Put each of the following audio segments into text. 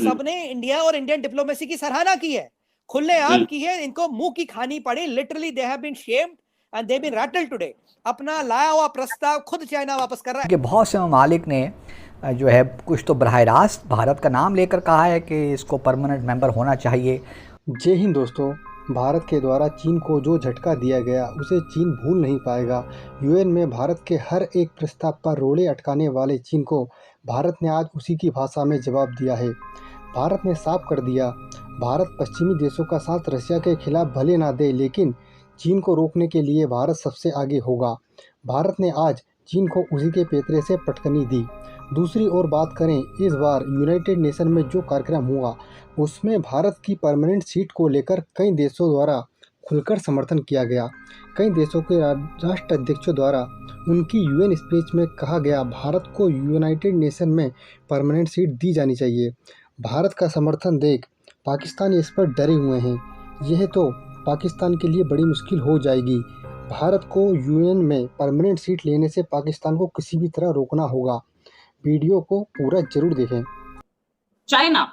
सबने इंडिया और Indian diplomacy की सराहना की है, खुलेआम की है। इनको मुंह की खानी पड़ी, literally they have been shamed and they been rattled today. अपना लाया हुआ प्रस्ताव खुद चाइना वापस कर रहा है कि बहुत से ममालिक ने जो है कुछ तो बराह रास्त भारत का नाम लेकर कहा है कि इसको परमानेंट मेंबर होना चाहिए। जय हिंद दोस्तों। भारत के द्वारा चीन को जो झटका दिया गया उसे चीन भूल नहीं पाएगा। यूएन में भारत के हर एक प्रस्ताव पर रोड़े अटकाने वाले चीन को भारत ने आज उसी की भाषा में जवाब दिया है। भारत ने साफ कर दिया, भारत पश्चिमी देशों का साथ रशिया के खिलाफ भले ना दे, लेकिन चीन को रोकने के लिए भारत सबसे आगे होगा। भारत ने आज चीन को उसी के पैतरे से पटकनी दी। दूसरी ओर बात करें, इस बार यूनाइटेड नेशन में जो कार्यक्रम हुआ उसमें भारत की परमानेंट सीट को लेकर कई देशों द्वारा खुलकर समर्थन किया गया। कई देशों के राष्ट्र अध्यक्षों द्वारा उनकी यूएन स्पीच में कहा गया भारत को यूनाइटेड नेशन में परमानेंट सीट दी जानी चाहिए। भारत का समर्थन देख पाकिस्तान इस पर डरे हुए हैं। यह तो पाकिस्तान के लिए बड़ी मुश्किल हो जाएगी। भारत को यूएन में परमानेंट सीट लेने से पाकिस्तान को किसी भी तरह रोकना होगा। वीडियो को पूरा जरूर देखें। चाइना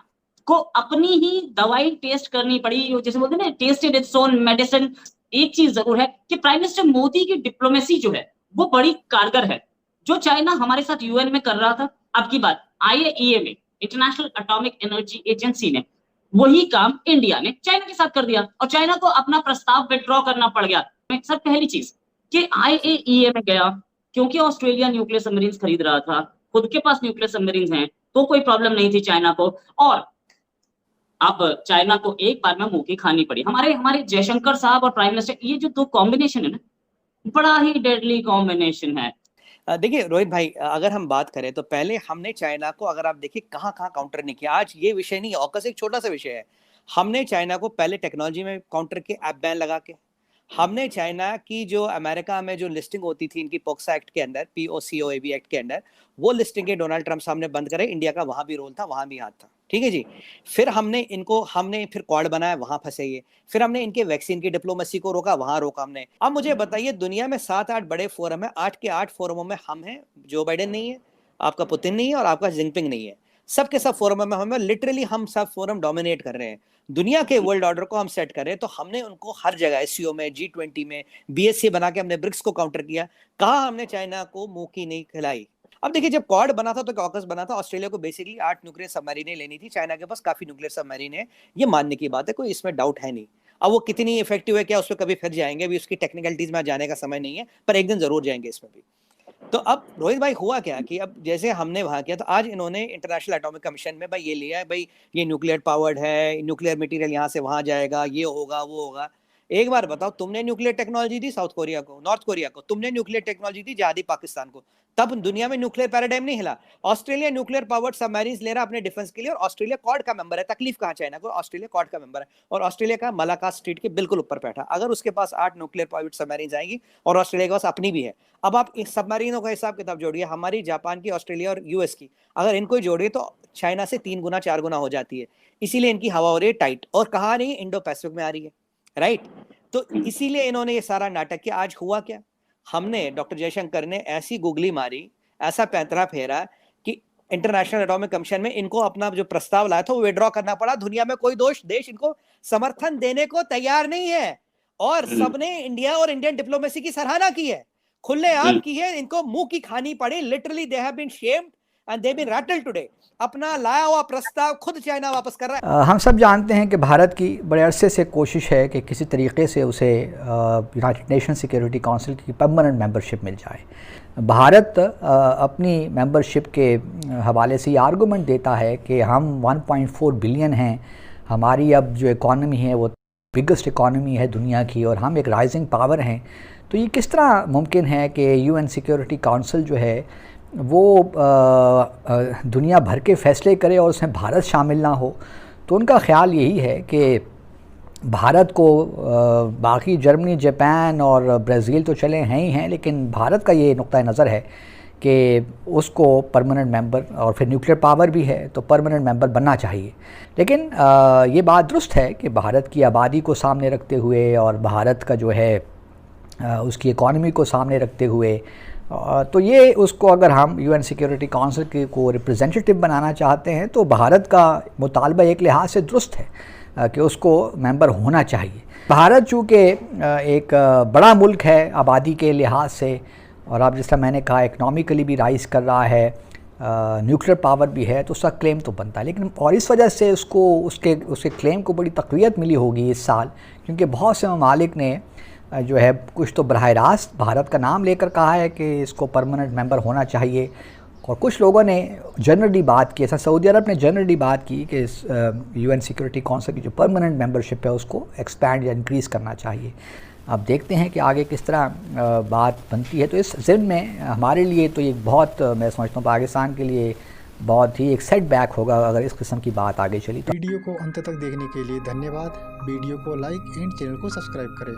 को अपनी ही दवाई टेस्ट करनी पड़ी, जैसे बोलते हैं ना, टेस्टेड इट्स ओन मेडिसिन। एक चीज जरूर है कि प्राइम मिनिस्टर मोदी की डिप्लोमेसी जो है वो बड़ी कारगर है। जो चाइना हमारे साथ यूएन में कर रहा था, अब की बात आईएईए में, इंटरनेशनल एटॉमिक एनर्जी एजेंसी ने, वही काम इंडिया ने चाइना के साथ कर दिया और चाइना को अपना प्रस्ताव विड्रॉ करना पड़ गया। सर, पहली चीज कि आईएईए में गया क्योंकि ऑस्ट्रेलिया न्यूक्लियर सबमरीन खरीद रहा था, खुद के पास न्यूक्लियर सबमरीन हैं, तो कोई प्रॉब्लम नहीं थी चाइना को। और अब चाइना को एक बार में मुंह की खानी पड़ी। हमारे जयशंकर साहब और प्राइम मिनिस्टर, ये जो दो कॉम्बिनेशन है ना, बड़ा ही डेडली कॉम्बिनेशन है। देखिए रोहित भाई, अगर हम बात करें तो पहले हमने चाइना को, अगर आप देखिए कहाँ कहाँ काउंटर नहीं किया। आज ये विषय नहीं है, ऑकस एक छोटा सा विषय है। हमने चाइना को पहले टेक्नोलॉजी में काउंटर किया, ऐप बैन लगा के। हमने चाइना की जो अमेरिका में जो लिस्टिंग होती थी इनकी पोक्सा एक्ट के अंदर, POCOAB एक्ट के अंदर, वो लिस्टिंग के डोनाल्ड ट्रंप सामने बंद करे। इंडिया का वहां भी रोल था, वहां भी हाथ था, ठीक है जी। फिर हमने फिर क्वाड बनाया, वहां फंसे ये। फिर हमने इनके वैक्सीन की डिप्लोमेसी को रोका, वहां रोका हमने। अब मुझे बताइए, दुनिया में 7-8 बड़े फोरम है, 8 के 8 फोरमों में हम हैं, जो बाइडेन नहीं है, आपका पुतिन नहीं है और आपका जिनपिंग नहीं है। सबके सब फोरम में हमें लिटरली हम सब फोरम डोमिनेट कर रहे हैं। दुनिया के वर्ल्ड ऑर्डर को हम सेट कर रहे हैं, तो हमने उनको हर जगह SCO में, G20 में, BSC बना के हमने ब्रिक्स को काउंटर किया। कहा हमने चाइना को मुंह की नहीं खिलाई। अब देखिए, जब क्वाड बना था तो ऑकस बना था, ऑस्ट्रेलिया को बेसिकली 8 न्यूक्लियर सबमरीनें लेनी थी। चाइना के पास काफी न्यूक्लियर सबमरीन है, ये मानने की बात है, कोई इसमें डाउट है नहीं। अब वो कितनी इफेक्टिव है क्या, उस पर कभी फिर जाएंगे, अभी उसकी टेक्निकलिटीज में जाने का समय नहीं है, पर एक दिन जरूर जाएंगे इसमें भी। तो अब रोहित भाई हुआ क्या कि अब जैसे हमने वहां किया, तो आज इन्होंने इंटरनेशनल एटॉमिक कमीशन में भाई ये लिया है, भाई ये न्यूक्लियर पावर्ड है, न्यूक्लियर मटेरियल यहाँ से वहां जाएगा, ये होगा वो होगा। एक बार बताओ, तुमने न्यूक्लियर टेक्नोलॉजी दी साउथ कोरिया को, नॉर्थ कोरिया को, तुमने न्यूक्लियर टेक्नोलॉजी दी जहादी पाकिस्तान को, तब दुनिया में न्यूक्लियर पैराडाइम नहीं हिला। ऑस्ट्रेलिया न्यूक्लियर पावर्ड सबमरीन्स ले रहा अपने डिफेंस के लिए, और ऑस्ट्रेलिया क्वाड का मेंबर है। तकलीफ कहां चाइना को, ऑस्ट्रेलिया क्वाड का मेंबर है, और ऑस्ट्रेलिया का मलाका स्ट्रीट के बिल्कुल ऊपर बैठा। अगर उसके पास 8 न्यूक्लियर पावर्ड सबमरीन्स आएंगी, और ऑस्ट्रेलिया के पास अपनी भी है। अब आप इस सबमरीनों का हिसाब किताब जोड़िए, हमारी, जापान की, ऑस्ट्रेलिया और US की, अगर इनको ही जोड़िए तो चाइना से 3 गुना 4 गुना हो जाती है। इसीलिए इनकी हवा हो रही है टाइट, और कहा नहीं इंडो पैसिफिक में आ रही है, राइट। तो इसीलिए इन्होंने ये सारा नाटक किया। आज हुआ क्या, हमने, डॉक्टर जयशंकर ने ऐसी गुगली मारी, ऐसा पैंतरा फेरा कि इंटरनेशनल एटॉमिक कमीशन में इनको अपना जो प्रस्ताव लाया था वो विड्रॉ करना पड़ा। दुनिया में कोई देश इनको समर्थन देने को तैयार नहीं है, और सबने इंडिया और इंडियन डिप्लोमेसी की सराहना की है, खुलेआम की है। इनको मुंह की खानी पड़ी, literally they have been shamed and they been rattled today. अपना लाया हुआ प्रस्ताव खुद चाइना वापस कर रहा है। हम सब जानते हैं कि भारत की बड़े अरसे से कोशिश है कि किसी तरीके से उसे यूनाइटेड नेशन सिक्योरिटी काउंसिल की परमानेंट मेंबरशिप मिल जाए। भारत अपनी मेंबरशिप के हवाले से ये आर्गूमेंट देता है कि हम 1.4 बिलियन हैं, हमारी अब जो इकॉनमी है वो बिगेस्ट इकॉनमी है दुनिया की, और हम एक राइजिंग पावर हैं। तो ये किस तरह मुमकिन है कि UN सिक्योरिटी काउंसिल जो है वो दुनिया भर के फैसले करे और उसमें भारत शामिल ना हो। तो उनका ख्याल यही है कि भारत को बाकी जर्मनी, जापान और ब्राज़ील तो चले हैं ही हैं, लेकिन भारत का ये नुक्ता नज़र है कि उसको परमानेंट मेंबर, और फिर न्यूक्लियर पावर भी है तो परमानेंट मेंबर बनना चाहिए। लेकिन ये बात दुरुस्त है कि भारत की आबादी को सामने रखते हुए और भारत का जो है उसकी इकॉनमी को सामने रखते हुए तो ये उसको अगर हम यूएन सिक्योरिटी काउंसिल को रिप्रेजेंटेटिव बनाना चाहते हैं तो भारत का मुतालबा एक लिहाज से दुरुस्त है कि उसको मेंबर होना चाहिए। भारत चूँकि एक बड़ा मुल्क है आबादी के लिहाज से, और अब जिस तरह मैंने कहा इकनॉमिकली भी राइज कर रहा है, न्यूक्लियर पावर भी है, तो उसका क्लेम तो बनता है। लेकिन और इस वजह से उसके क्लेम को बड़ी तक़वियत मिली होगी इस साल, क्योंकि बहुत से ममालिक ने जो है कुछ तो बराह रास्त भारत का नाम लेकर कहा है कि इसको परमानेंट मेंबर होना चाहिए, और कुछ लोगों ने जनरली बात की, ऐसा सऊदी अरब ने जनरली बात की कि इस यूएन सिक्योरिटी काउंसिल की जो परमानेंट मेंबरशिप है उसको एक्सपैंड या इंक्रीज़ करना चाहिए। अब देखते हैं कि आगे किस तरह बात बनती है। तो इस ज़िम्न में हमारे लिए तो ये बहुत, मैं समझता हूँ पाकिस्तान के लिए बहुत ही एक सेटबैक होगा अगर इस किस्म की बात आगे चली तो। वीडियो को अंत तक देखने के लिए धन्यवाद। वीडियो को लाइक एंड चैनल को सब्सक्राइब करें।